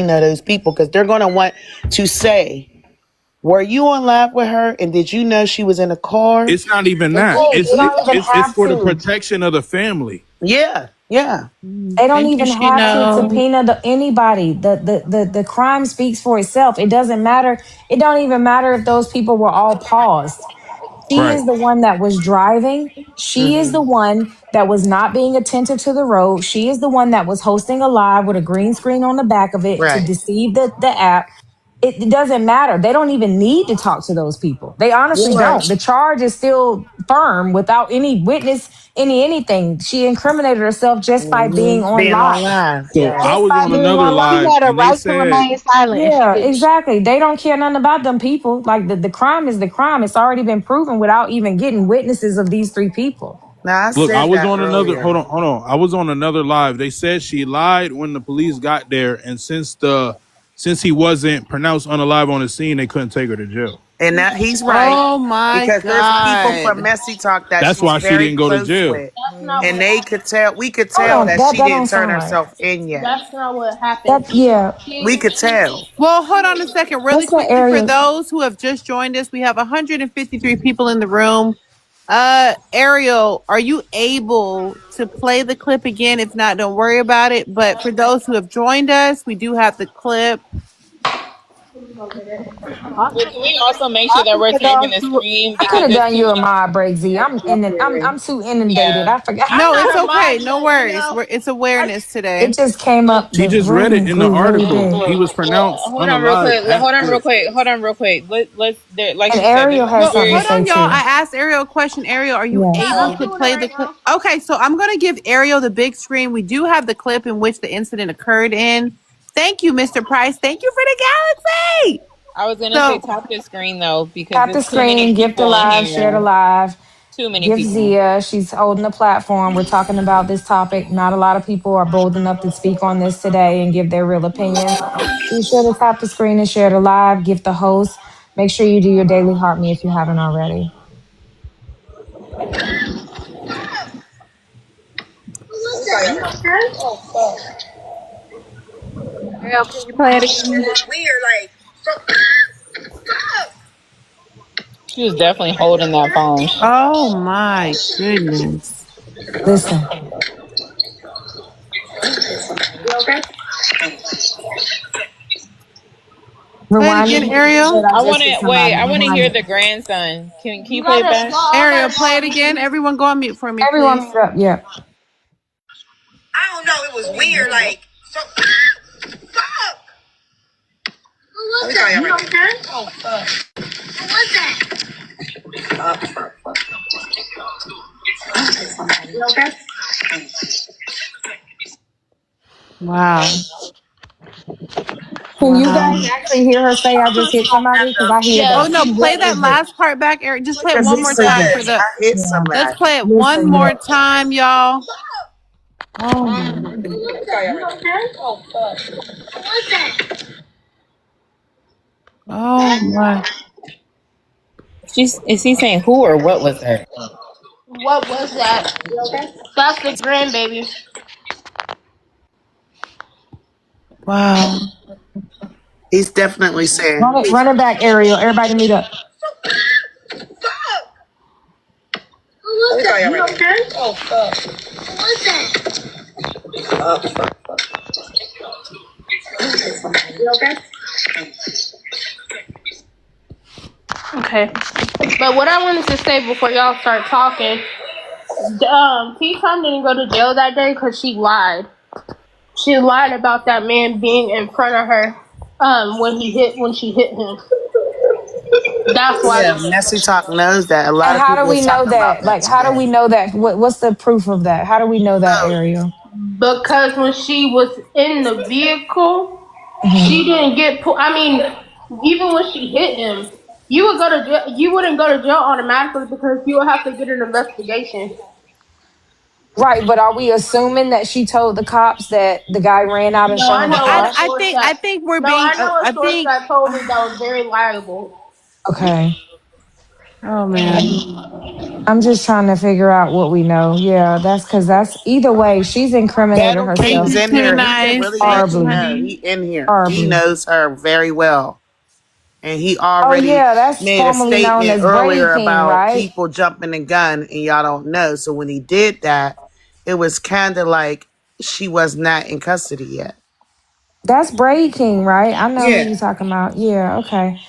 those people because they're going to want to say, were you on live with her and did you know she was in a car? It's not even that. They don't even It's have for the to. protection of the family. Yeah. They don't Didn't even she have to know? subpoena anybody. The crime speaks for itself. It doesn't matter. It don't even matter if those people were all paused. She Right. is the one that was driving. She is the one that was not being attentive to the road. She is the one that was hosting a live with a green screen on the back of it to Right. deceive the app. It doesn't matter. They don't even need to talk to those people. They honestly You're right. don't. The charge is still firm without any witness, anything. She incriminated herself just by being on Being on live. live. So I Yes. Just was by on being another on She live live. had a and they right to said, remain silent, and she Yeah, didn't. exactly. They don't care nothing about them people. Like the crime is the crime. It's already been proven without even getting witnesses of these three people. Now, I look, I said was that on another earlier. hold on. I was on another live. They said she lied when the police got there, and since he wasn't pronounced unalive on the scene, they couldn't take her to jail. And that he's right Oh my because there's people from God. Messy Talk that That's she's why she very didn't go to close jail. with. That's not And what they happened. could tell, we could Hold tell on, that she that don't didn't turn sound right. herself in yet. That's not what happened. That yeah. We could tell. Well, hold on a second, really What's that quickly, for area? those who have just joined us. We have 153 people in the room. Ariel, are you able to play the clip again? If not, don't worry about it. But for those who have joined us, we do have the clip. But can we also make sure that we're For taking those the who, screen I could because have there's done too you a many? mod break, Z. definitely. I'm too inundated. Yeah. I forgot. No, it's I'm not a okay. mod, No but worries. It's awareness It today. just came up. She The just read it room in the grew really article. big. He was Well, pronounced hold on real unalive quick. at Hold on real first. quick. Hold on real quick. Let's there, like And she said, Ariel there's some has Well, something to hold serious. say on, y'all. too. I asked Ariel a question. Ariel, are you Yeah. able to play the clip? Okay, so I'm going to give Ariel the big screen. We do have the clip in which the incident occurred in. Thank you, Mr. Price. Thank you for the galaxy. I was gonna say So, tap the screen though because Tap the there's too many screen, gift the people in live, share the here. live. Too many Give people. Zia. She's holding the platform. We're talking about this topic. Not a lot of people are bold enough to speak on this today and give their real opinions. Be sure to tap the screen and share the live. Give the host. Make sure you do your daily heart me if you haven't already. Girl, can you play it again? She was definitely holding that phone. oh my goodness. Listen. Play it Rewind again, it again. You said Ariel. I I just want hit to wait. somebody. I want to Rewind hear it. the grandson. Can you You play it gotta, back? y'all Ariel, play it gotta, again. Everyone go on mute for me, Everyone please. mute up. Yeah. I don't know. It was weird. Like, so. Fuck! Who was that? You okay? Oh, fuck. Who was that? You okay? Wow. Can you Wow. guys actually hear her say I just hit somebody? Because I hear Oh that. no, yes. play What that is it? last part back, Eric. Just play it Because one he more time said, for the. I hit Yeah. Let's somebody. play it one Listen, more yeah. time, y'all. Oh my. Who was that? You okay? Oh, fuck. Who was that? Oh my. Is he saying who or what was that? What was that? You okay? That's the grandbaby. Wow. He's definitely saying, Run it back, Ariel. Everybody mute up. Fuck! Who was that? You okay? Oh, fuck. Who was that? You okay? Okay. But what I wanted to say before y'all start talking, T-Tom didn't go to jail that day because she lied. She lied about that man being in front of her when she hit him. That's yeah, why. Messy Talk knows that. A lot And of how do people we was know talking about that? that Like, how do we today. know that? What's the proof of that? How do we know that, Oh, Ariel? Because when she was in the vehicle, Hmm. she didn't get pulled. I mean, even when she hit him, you would go to jail. You wouldn't go to jail automatically because you would have to get an investigation. Right, but are we assuming that she told the cops that the guy ran out in No, front I of the Well, know a car? source I that. think we're No, being. I know a I source think. that told me that was very liable. Okay. Oh man. I'm just trying to figure out what we know. Yeah, that's because that's either way, she's incriminated Battle Thank King's herself you, in Tuna here. He can Nice. really Thank let you, you horribly. know. honey. He in here. He Horribly. knows her very well. And he Oh already yeah, that's made a formerly known statement as Braid earlier King, about right? people jumping the gun and y'all don't know. So when he did that, it was kind of like she was not in custody yet. That's Braid King, right? I know who Yeah. you're talking about. Yeah, okay.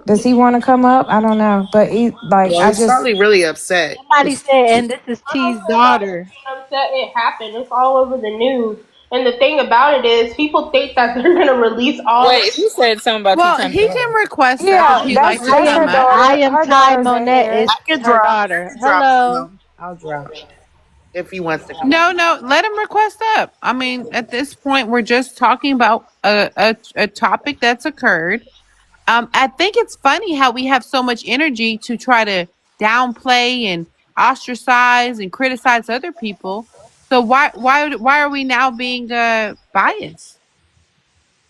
Does he want to come up? I don't know, but he like Well, I he's just probably really upset. Somebody said, and this is T's daughter. Upset it happened. It's all over the news. And the thing about it is, people think that they're gonna release all the. Wait, who said something about tea Well, time he today? can request up if yeah, he'd like to I that's her come am up. I daughter. am Her Ty daughter's in Monette. here. It's I could her drop. I daughter. could drop Hello. some. I'll drop if he wants to come up. No, no, let him request up. I mean, at this point, we're just talking about a topic that's occurred. I think it's funny how we have so much energy to try to downplay and ostracize and criticize other people. So why are we now being biased?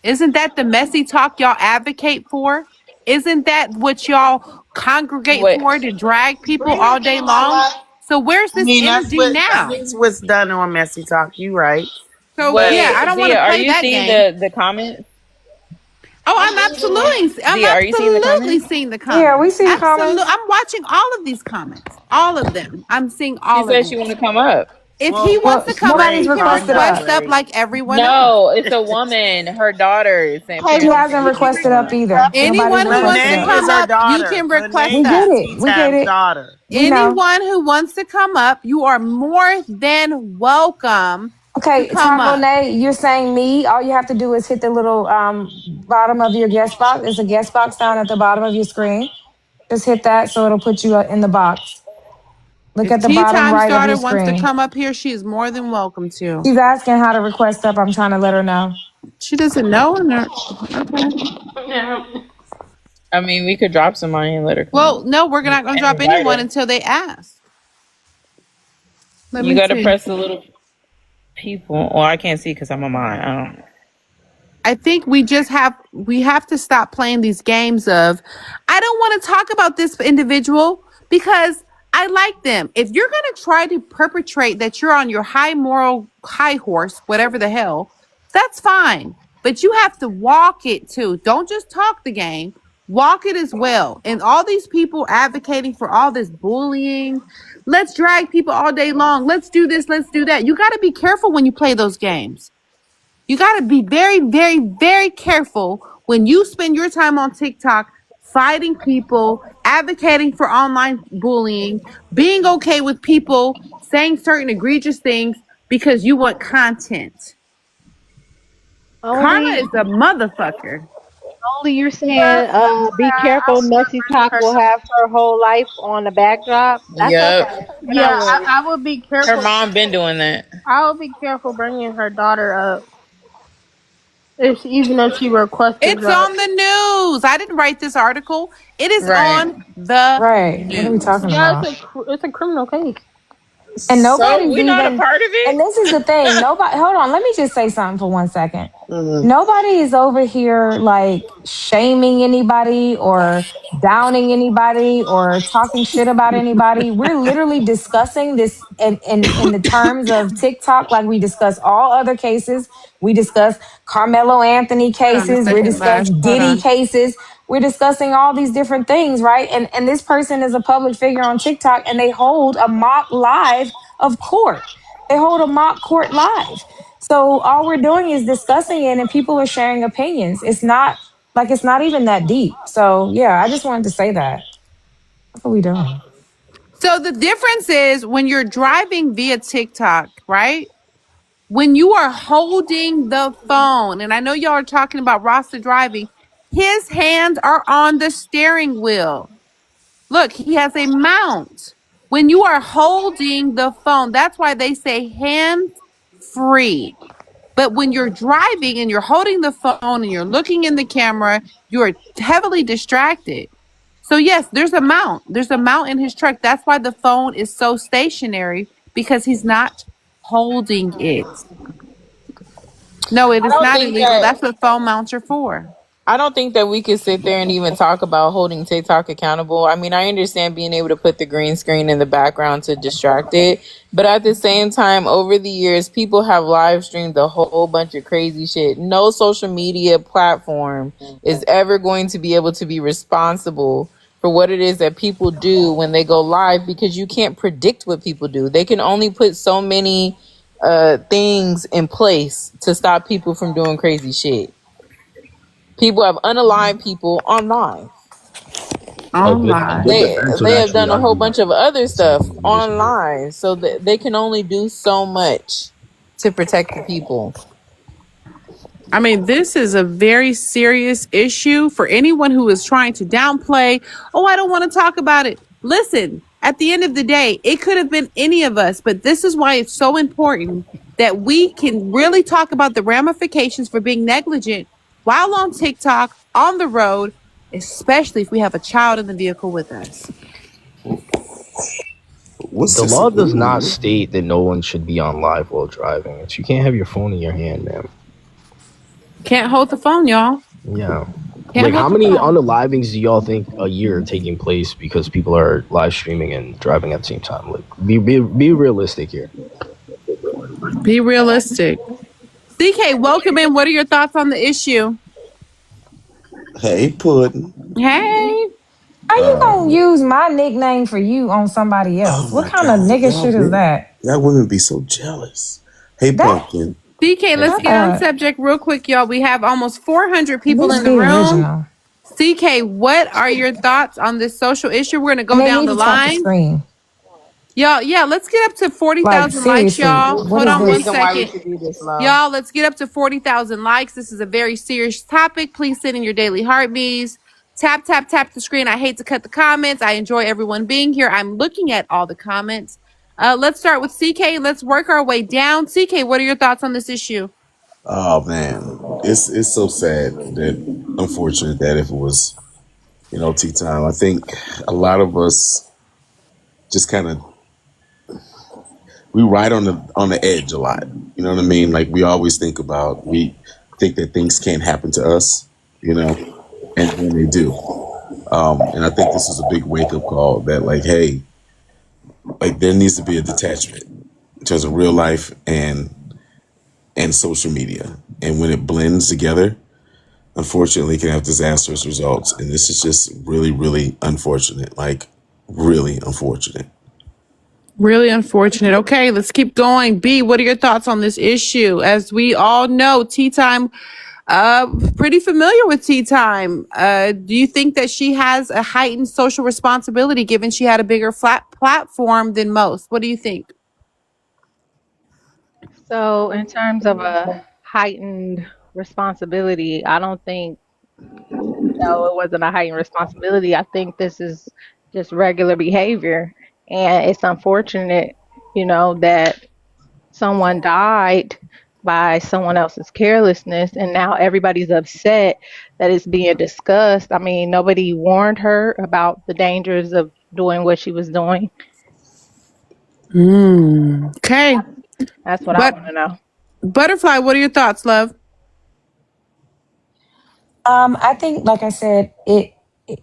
Isn't that the messy talk y'all advocate for? Isn't that what y'all congregate Wait, for to drag people Bring all them day in my long? life. So where's I this mean, energy now? that's what's done on Messy Talk. You right? So But yeah, wait, I don't want to Zia, are play you that seeing game. the comments? Oh, I'm reading it. I'm Zia, are you seeing the absolutely comments? seeing the Yeah, we comments. see the Absolutely, comments. I'm watching all of these comments, all of them. I'm seeing She all of said she them. want to come up. If he well, wants Well, to come up, nobody's he Ray, can calm requested down, up. request up Ray. like everyone else. No, it's a woman. Her daughter is saying Hey, She parents hasn't need to Renee, be requested up informed. either. Nobody's Anyone who wants requested to Renee up. is come her up, you daughter. can request We Renee get up. is it. T We get Time's it. daughter. We know. Anyone who wants to come up, you are more than welcome to Okay, come Tom up. Monet, you're saying me. All you have to do is hit the little bottom of your guest box. There's a guest box down at the bottom of your screen. Just hit that so it'll put you in the box. Look If at the Tea bottom Time's right of your daughter wants to screen. come up here, she is more than welcome to. She's asking how to request up. I'm trying to let her know. She doesn't know. Okay. yeah. I mean, we could drop somebody and let her come Well, up no, we're not going to and drop invite anyone her. until they ask. Let You me got to see. press the little people. Well, I can't see because I'm on mine. I don't know. I think we have to stop playing these games of I don't want to talk about this individual because I like them. If you're going to try to perpetrate that you're on your high moral high horse, whatever the hell, that's fine. But you have to walk it too. Don't just talk the game, walk it as well. And all these people advocating for all this bullying, let's drag people all day long. Let's do this, let's do that. You got to be careful when you play those games. You got to be very, very, very careful when you spend your time on TikTok fighting people, advocating for online bullying, being okay with people saying certain egregious things because you want content. Karma Only is a motherfucker. only you're saying be careful, Messy Talk will have her whole life on the backdrop. That's Yep. okay. We're not Yeah, worried. I would be Her careful. mom been doing that. I would be careful bringing her daughter up, if even if she requested It's up. on the news. I didn't write this article. It is Right. on the Right. What are we news. talking Yeah, about? it's a criminal case. And So nobody's we not a even, part of and it? this is the thing. Nobody, hold on. Let me just say something for 1 second. Mm-hmm. Nobody is over here like shaming anybody or downing anybody or talking shit about anybody. We're literally discussing this in the terms of TikTok, like we discuss all other cases. We discuss Carmelo Anthony Hold on a cases. We second, discuss Lash. Hold Diddy on. cases. We're discussing all these different things, right? And this person is a public figure on TikTok and they hold a mock live of court. They hold a mock court live. So all we're doing is discussing it and people are sharing opinions. It's not even that deep. So yeah, I just wanted to say that. What are we doing? So the difference is when you're driving via TikTok, right? When you are holding the phone, and I know y'all are talking about Rasta driving, his hands are on the steering wheel. Look, he has a mount. When you are holding the phone, that's why they say hands free. But when you're driving and you're holding the phone and you're looking in the camera, you're heavily distracted. So yes, there's a mount. There's a mount in his truck. That's why the phone is so stationary because he's not holding it. No, it I is don't not think illegal. that That's what phone mounts are for. I don't think that we could sit there and even talk about holding TikTok accountable. I mean, I understand being able to put the green screen in the background to distract it, but at the same time, over the years, people have live streamed a whole bunch of crazy shit. No social media platform is ever going to be able to be responsible for what it is that people do when they go live, because you can't predict what people do. They can only put so many things in place to stop people from doing crazy shit. People have unalived people online. Online. They have done a whole bunch of other stuff online, so that they can only do so much to protect the people. I mean, this is a very serious issue for anyone who is trying to downplay. Oh, I don't want to talk about it. Listen, at the end of the day, it could have been any of us, but this is why it's so important that we can really talk about the ramifications for being negligent while on TikTok, on the road, especially if we have a child in the vehicle with us. The law does not state that no one should be on live while driving. It's you can't have your phone in your hand, man. Can't hold the phone, y'all. Yeah. Can't Like, how hold the many phone. unalivings do y'all think a year are taking place because people are live streaming and driving at the same time? Like, be realistic here. Be realistic. CK, welcome in. What are your thoughts on the issue? Hey, Puddin'. Hey. How you gonna use my nickname for you on somebody else? Oh What my kind of God, nigga shit is that? y'all women be so jealous. Hey, That Pumpkin. CK, let's get on subject real quick, y'all. We have almost 400 at people least in the be room. original. CK, what are your thoughts on this social issue? We're going to And go they down need the to tap the line. screen. Y'all, yeah, let's get up to Like 40,000 likes, seriously, y'all. what Hold is on No one this? reason why we second. should do this, love. Y'all, let's get up to 40,000 likes. This is a very serious topic. Please send in your daily heartbeats. Tap, tap, tap the screen. I hate to cut the comments. I enjoy everyone being here. I'm looking at all the comments. Let's start with CK. Let's work our way down. CK, what are your thoughts on this issue? Oh man, it's so sad that unfortunate that if it was tea time. I think a lot of us just kind of we ride on the edge a lot. You know what I mean? Like we always we think that things can't happen to us. And when they do. And I think this is a big wake up call that like, hey, like there needs to be a detachment in terms of real life and social media. And when it blends together, unfortunately, it can have disastrous results. And this is just really, really unfortunate. Like, really unfortunate. Really unfortunate. Okay, let's keep going. B, what are your thoughts on this issue? As we all know, Tea Time, pretty familiar with Tea Time. Do you think that she has a heightened social responsibility given she had a bigger flat platform than most? What do you think? So, in terms of a heightened responsibility, I don't think, no, it wasn't a heightened responsibility. I think this is just regular behavior. And it's unfortunate, that someone died by someone else's carelessness, and now everybody's upset that it's being discussed. I mean, nobody warned her about the dangers of doing what she was doing. Okay. That's what I want to know. Butterfly, what are your thoughts, love? I think, like I said,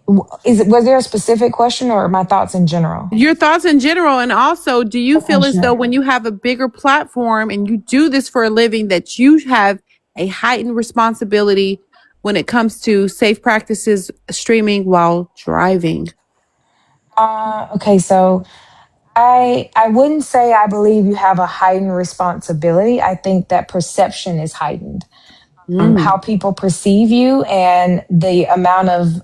was there a specific question or my thoughts in general? Your thoughts in general, and also, do you feel as though when you have a bigger platform and you do this for a living, that you have a heightened responsibility when it comes to safe practices streaming while driving? Okay, so I wouldn't say I believe you have a heightened responsibility. I think that perception is heightened. How people perceive you and the amount of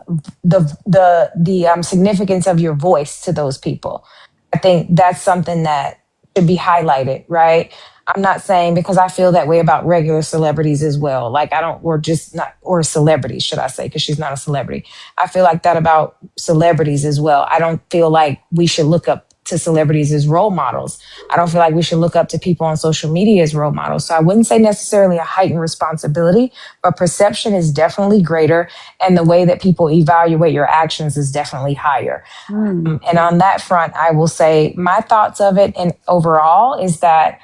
the significance of your voice to those people. I think that's something that should be highlighted, right? I'm not saying, because I feel that way about regular celebrities as well. Like I don't, or just not, or celebrities, should I say, because she's not a celebrity. I feel like that about celebrities as well. I don't feel like we should look up to celebrities as role models. I don't feel like we should look up to people on social media as role models. So I wouldn't say necessarily a heightened responsibility, but perception is definitely greater. And the way that people evaluate your actions is definitely higher. And on that front, I will say my thoughts of it and overall is that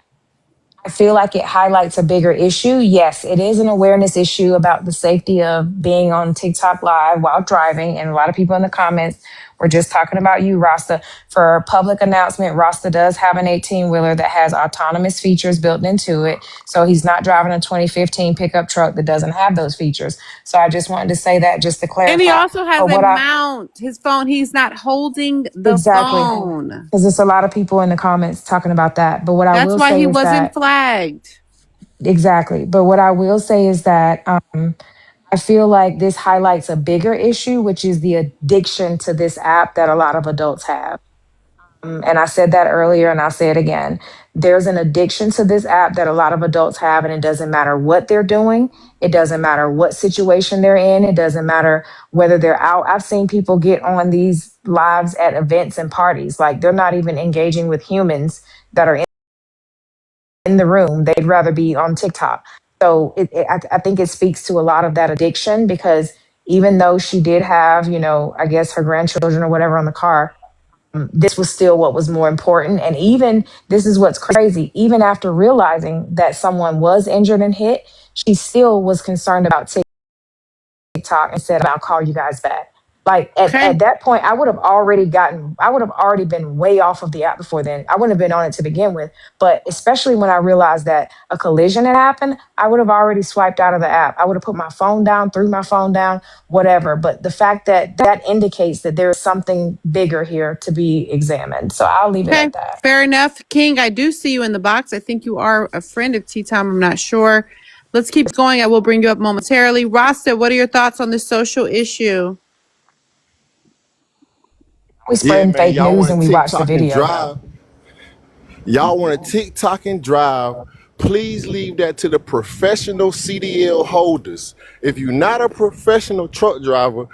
I feel like it highlights a bigger issue. Yes, it is an awareness issue about the safety of being on TikTok live while driving. And a lot of people in the comments were just talking about you, Rasta. For public announcement, Rasta does have an 18 wheeler that has autonomous features built into it. So he's not driving a 2015 pickup truck that doesn't have those features. So I just wanted to say that just to And he clarify. also has But a what I mount. His phone, he's not holding the exactly, phone. because there's a lot of people in the comments talking about that. But what I That's will why say he is wasn't that flagged. exactly. But what I will say is that I feel like this highlights a bigger issue, which is the addiction to this app that a lot of adults have. And I said that earlier and I'll say it again. There's an addiction to this app that a lot of adults have, and it doesn't matter what they're doing. It doesn't matter what situation they're in. It doesn't matter whether they're out. I've seen people get on these lives at events and parties. Like they're not even engaging with humans that are in the room. They'd rather be on TikTok. So I think it speaks to a lot of that addiction because even though she did have, I guess her grandchildren or whatever on the car, this was still what was more important. And even this is what's crazy. Even after realizing that someone was injured and hit, she still was concerned about TikTok and said, I'll call you guys back. Like Okay. at that point, I would have already been way off of the app before then. I wouldn't have been on it to begin with. But especially when I realized that a collision had happened, I would have already swiped out of the app. I would have put my phone down, threw my phone down, whatever. But the fact that that indicates that there is something bigger here to be examined. So I'll leave it Okay. at that. Fair enough. King, I do see you in the box. I think you are a friend of Tea Time. I'm not sure. Let's keep going. I will bring you up momentarily. Rasta, what are your thoughts on this social issue? We Yeah, spreading man. fake Y'all news want and to we watch the TikTok and video though. drive? Y'all want to TikTok and drive? Please leave that to the professional CDL holders. If you're not a professional truck driver,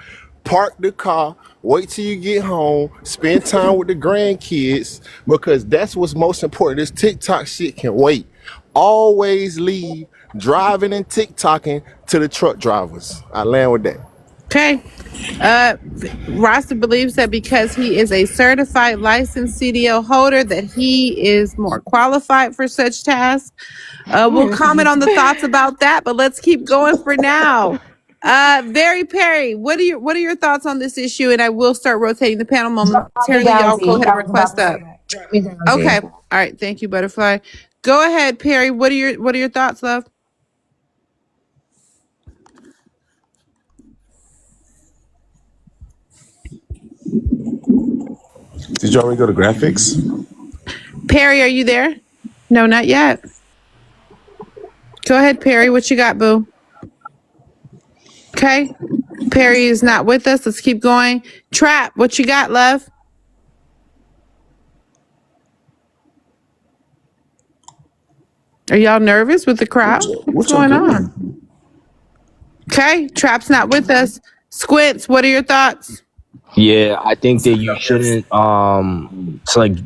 park the car, wait till you get home, spend time with the grandkids, because that's what's most important. This TikTok shit can wait. Always leave driving and TikToking to the truck drivers. I land with that. Okay. Rasta believes that because he is a certified licensed CDL holder, that he is more qualified for such tasks. We'll comment on the thoughts about that, but let's keep going for now. Very Perry, what are your thoughts on this issue? And I will start rotating the panel Drop me momentarily. down, Y'all go Z. ahead and I was about request to say up. that. Drop me down, Okay. Z. All right. Thank you, Butterfly. Go ahead, Perry. What are your thoughts, love? Did you already go to graphics? Perry, are you there? No, not yet. Go ahead, Perry. What you got, boo? Okay. Perry is not with us. Let's keep going. Trap, what you got, love? Are y'all nervous with the crowd? What's What y'all going doing? on? Okay. Trap's not with us. Squints, what are your thoughts? Yeah, I think that you shouldn't it's like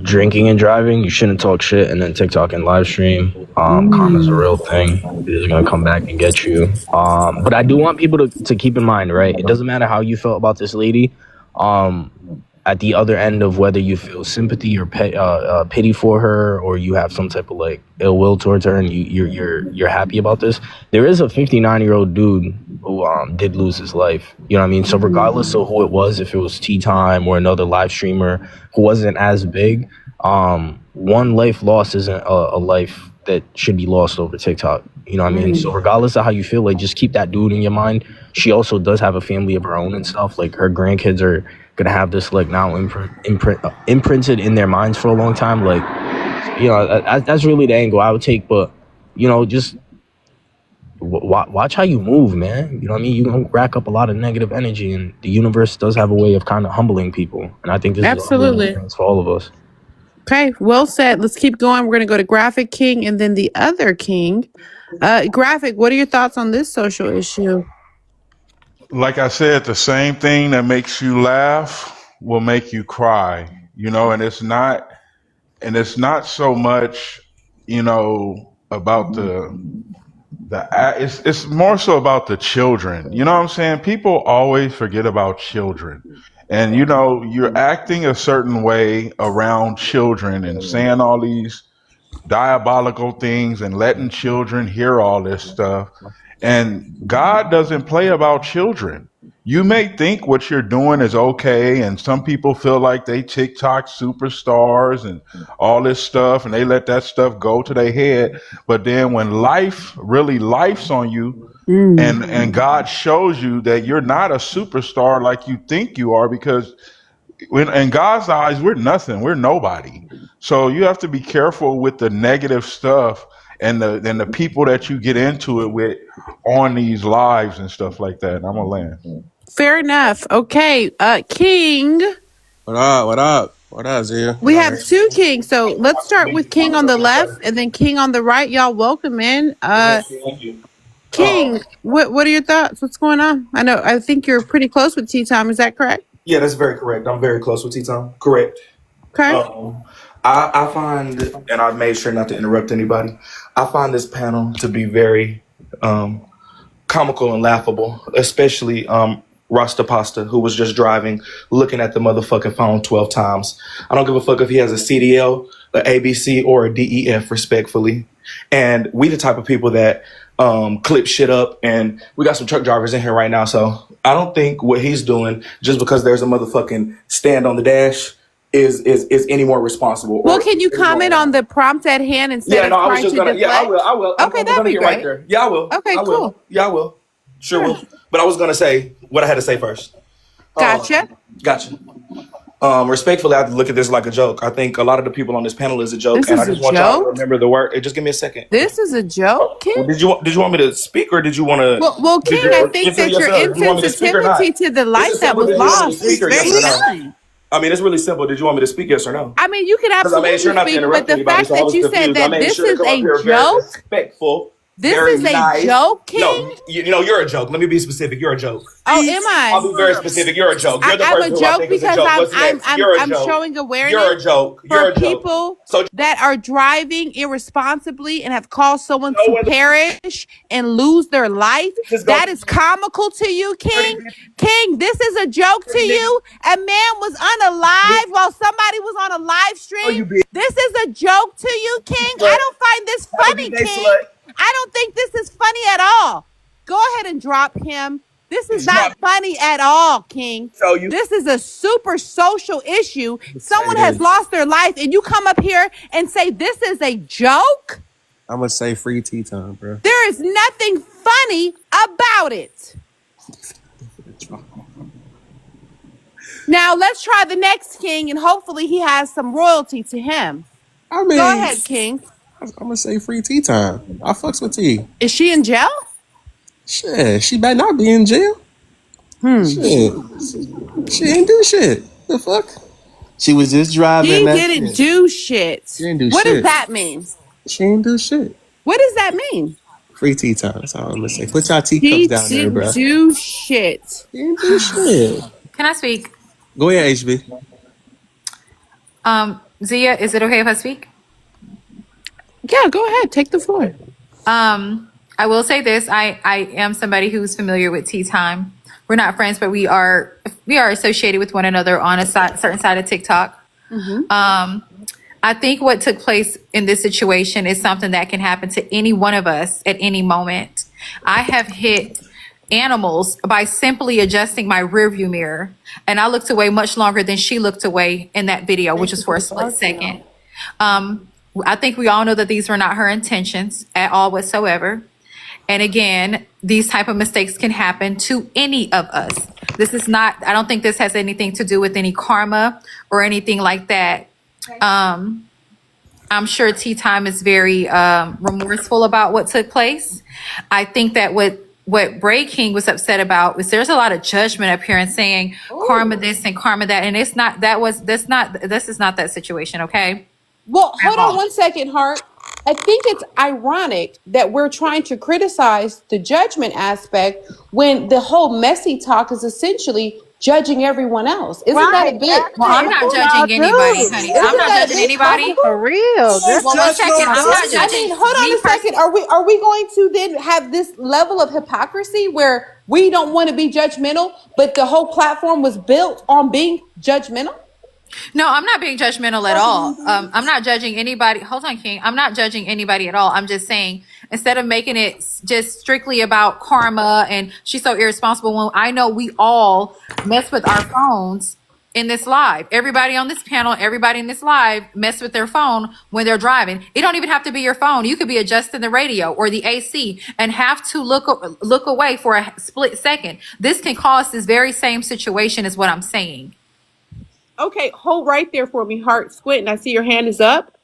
drinking and driving, you shouldn't talk shit and then TikTok and live stream. Karma's a real thing. It's gonna come back and get you. But I do want people to keep in mind, right? It doesn't matter how you felt about this lady. Um at the other end of whether you feel sympathy or pity for her, or you have some type of like ill will towards her, and you're happy about this. There is a 59-year-old dude who did lose his life. You know what I mean? So regardless of who it was, if it was Tea Time or another live streamer who wasn't as big, one life lost isn't a life that should be lost over TikTok. You know what I mean? So regardless of how you feel, like just keep that dude in your mind. She also does have a family of her own and stuff. Like her grandkids are gonna have this like now imprinted in their minds for a long time. Like, you know, that's really the angle I would take. But you know, just watch how you move, man. You know what I mean? You don't rack up a lot of negative energy, and the universe does have a way of kind of humbling people. And I think this is a humbling Absolutely. experience for all of us. Okay, well said. Let's keep going. We're going to go to Graphic King and then the other King. Graphic, what are your thoughts on this social issue? Like I said, the same thing that makes you laugh will make you cry. You know, and it's not so much, about it's more so about the children. You know what I'm saying? People always forget about children. And you're acting a certain way around children and saying all these diabolical things and letting children hear all this stuff. And God doesn't play about children. You may think what you're doing is okay, and some people feel like they TikTok superstars and all this stuff, and they let that stuff go to their head. But then when life really lifes on you, and God shows you that you're not a superstar like you think you are, because in God's eyes, we're nothing. We're nobody. So you have to be careful with the negative stuff and the people that you get into it with on these lives and stuff like that. And I'm gonna land. Fair enough. Okay, King. What up? What up? What up, Zia? We have two kings, so let's start with King on the left and then King on the right. Y'all welcome in. Thank you. King, what are your thoughts? What's going on? I think you're pretty close with Tea Time. Is that correct? Yeah, that's very correct. I'm very close with T-Tom. Correct. Okay. I find, and I've made sure not to interrupt anybody, I find this panel to be very comical and laughable, especially Rasta Pasta, who was just driving, looking at the motherfucking phone 12 times. I don't give a fuck if he has a CDL, an ABC, or a DEF, respectfully. And we the type of people that clip shit up, and we got some truck drivers in here right now, so I don't think what he's doing, just because there's a motherfucking stand on the dash, is any more responsible. Well, can you comment on the prompt at hand instead of trying to deflect? Yeah, I will. Okay, I'm that'd gonna be get great. right there. Yeah, I will. Okay, I will. cool. Yeah, I will. Sure will. But I was gonna say what I had to say first. Gotcha. Gotcha. Respectfully, I have to look at this like a joke. I think a lot of the people on this panel is a joke, This and I is a just want y'all to joke? remember the word. Just give me a second. This is a joke, King? Well, did you want me to speak, or did you want to? Well, King, I think that your insensitivity to the light that was lost is very telling. I mean, it's really simple. Did you want me to speak, yes or no? I mean, you can Because I made absolutely sure not to speak, but interrupt the anybody, fact so I that was you said confused. I that made this sure to is come up a here very joke, respectful. this Very is a nice. joke, King? No, you know, you're a joke. Let me be specific. You're a joke. Oh, am I? I'll be very specific. You're a joke. You're the I'm person a who I joke think is a because joke. What's next? You're a I'm joke. showing awareness You're a joke. You're for a joke. people So that are driving irresponsibly and have caused someone know to when the perish and lose their life. this is going That is comical to you, King. 30 King, this is a joke to you. A man was unalive while somebody was on a live stream. This is a joke to you, King. I don't find this funny, King. I don't think this is funny at all. Go ahead and drop him. This is not funny at all, King. This is a super social issue. Someone has lost their life, and you come up here and say this is a joke? I'm gonna say free tea time, bro. There is nothing funny about it. Now, let's try the next King, and hopefully he has some royalty to him. I mean, Go ahead, King. I'm gonna say free tea time. I fucks with tea. Is she in jail? Shit, she better not be in jail. Shit, she ain't do shit. The fuck? She was just driving. She didn't do shit. She didn't do what shit. does that mean? She ain't do shit. What does that mean? Free tea time. That's all I'm gonna say. Put y'all teacups down there, bro. She didn't do shit. She ain't do shit. Can I speak? Go ahead, HB. Zia, is it okay if I speak? Yeah, go ahead. Take the floor. I will say this. I am somebody who's familiar with tea time. We're not friends, but we are associated with one another on a certain side of TikTok. I think what took place in this situation is something that can happen to any one of us at any moment. I have hit animals by simply adjusting my rearview mirror, and I looked away much longer than she looked away in that video, which was for a split second. I think we all know that these were not her intentions at all whatsoever. And again, these type of mistakes can happen to any of us. This is not, I don't think this has anything to do with any karma or anything like that. I'm sure Tea Time is very remorseful about what took place. I think that what Bray King was upset about is there's a lot of judgment up here and saying karma this and karma that, and it's not, this is not that situation, okay? Well, hold on one second, Hart. I think it's ironic that we're trying to criticize the judgment aspect when the whole messy talk is essentially judging everyone else. Isn't that a bit? Well, I'm not judging anybody, honey. I'm not judging anybody. For real. Well, one second. I'm not judging. Hold on a second. Are we going to then have this level of hypocrisy where we don't want to be judgmental, but the whole platform was built on being judgmental? No, I'm not being judgmental at all. I'm not judging anybody. Hold on, King. I'm not judging anybody at all. I'm just saying, instead of making it just strictly about karma and she's so irresponsible, when I know we all mess with our phones in this live. Everybody on this panel, everybody in this live mess with their phone when they're driving. It don't even have to be your phone. You could be adjusting the radio or the AC and have to look away for a split second. This can cause this very same situation is what I'm saying. Okay, hold right there for me, Heart Squint. I see your hand is up.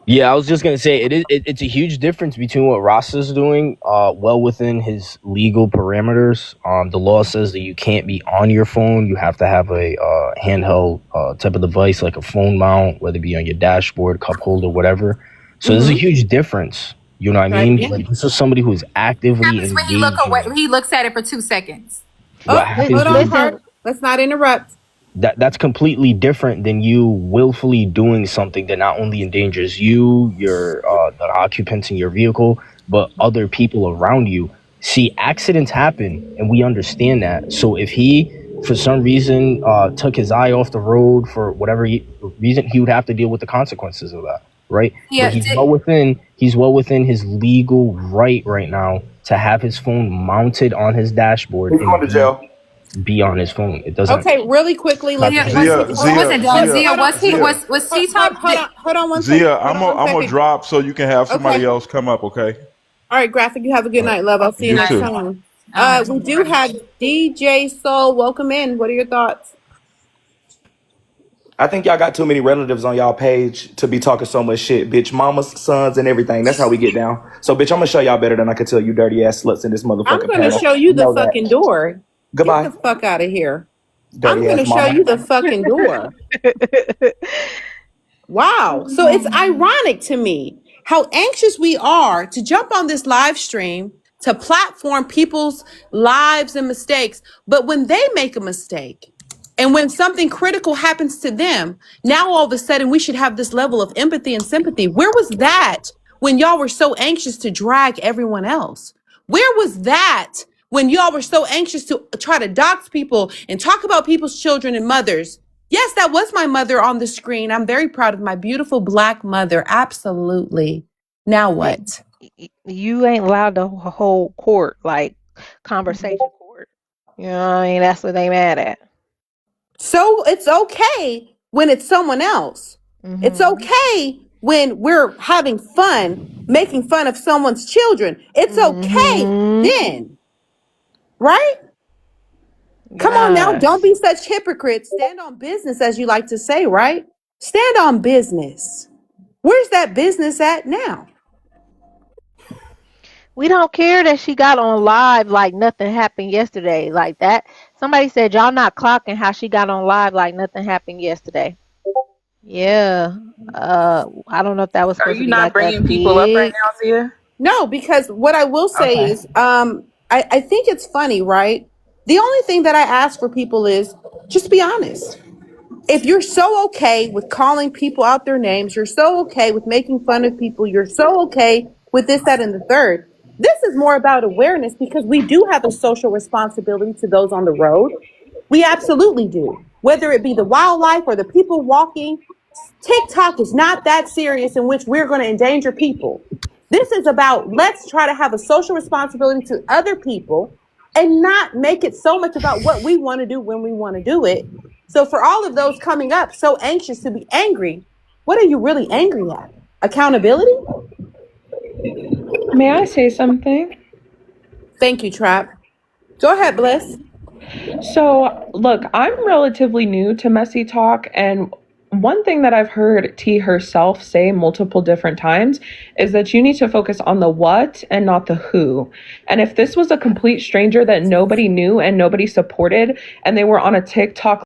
Yeah, I was just gonna say it's a huge difference between what Rasta's doing, well within his legal parameters. The law says that you can't be on your phone. You have to have a handheld type of device, like a phone mount, whether it be on your dashboard, cup holder, whatever. So there's a huge difference. You know what I mean? Yeah. Like, this is somebody who is actively Happens when he look engaging. away. He looks at it for 2 seconds. What happens Hold on, when Heart. Let's not interrupt. that's completely different than you willfully doing something that not only endangers you, your the occupants in your vehicle, but other people around you. See, accidents happen, and we understand that. So if he, for some reason, took his eye off the road for whatever reason, he would have to deal with the consequences of that, right? Yeah, But he's well within his legal right now to have his phone mounted on his dashboard He's going to jail. be on his phone. It doesn't. Okay, really quickly. Let's wasn't done. Zia, was T Top? Hold on one second. Zia, I'm gonna drop so you can have somebody else come up, okay? All right, Graphic, you have a good night, love. I'll see you You next too. time. We do have DJ Soul. Welcome in. What are your thoughts? I think y'all got too many relatives on y'all page to be talking so much shit, bitch. Mamas, sons, and everything. That's how we get down. So, bitch, I'm gonna show y'all better than I can tell you dirty ass sluts in this motherfucking I'm going to panel. show you the Know that. fucking door. Goodbye. Get the fuck out of here. Dirty I'm going to ass show mama. you the fucking door. Wow. So it's ironic to me how anxious we are to jump on this live stream to platform people's lives and mistakes. But when they make a mistake and when something critical happens to them, now all of a sudden we should have this level of empathy and sympathy. Where was that when y'all were so anxious to drag everyone else? Where was that when y'all were so anxious to try to dox people and talk about people's children and mothers? Yes, that was my mother on the screen. I'm very proud of my beautiful Black mother. Absolutely. Now what? You ain't allowed to hold court, like conversation court. You know what I mean? That's what they mad at. So it's okay when it's someone else. Mm-hmm. It's okay when we're having fun, making fun of someone's children. It's okay then. Right? Come on now, don't be such hypocrites. Stand on business, as you like to say, right? Stand on business. Where's that business at now? We don't care that she got on live like nothing happened yesterday. Like that. Somebody said y'all not clocking how she got on live like nothing happened yesterday. Yeah. I don't know if that was supposed Are to you be not like bringing a people up right big... now, Zia? No, because what I will say is, I think it's funny, right? The only thing that I ask for people is just be honest. If you're so okay with calling people out their names, you're so okay with making fun of people, you're so okay with this, that, and the third. This is more about awareness because we do have a social responsibility to those on the road. We absolutely do. Whether it be the wildlife or the people walking, TikTok is not that serious in which we're going to endanger people. This is about let's try to have a social responsibility to other people and not make it so much about what we want to do when we want to do it. So for all of those coming up so anxious to be angry, what are you really angry at? Accountability? May I say something? Thank you, Trap. Go ahead, Bliss. So, look, I'm relatively new to Messy Talk, and one thing that I've heard T herself say multiple different times is that you need to focus on the what and not the who. And if this was a complete stranger that nobody knew and nobody supported, and they were on a TikTok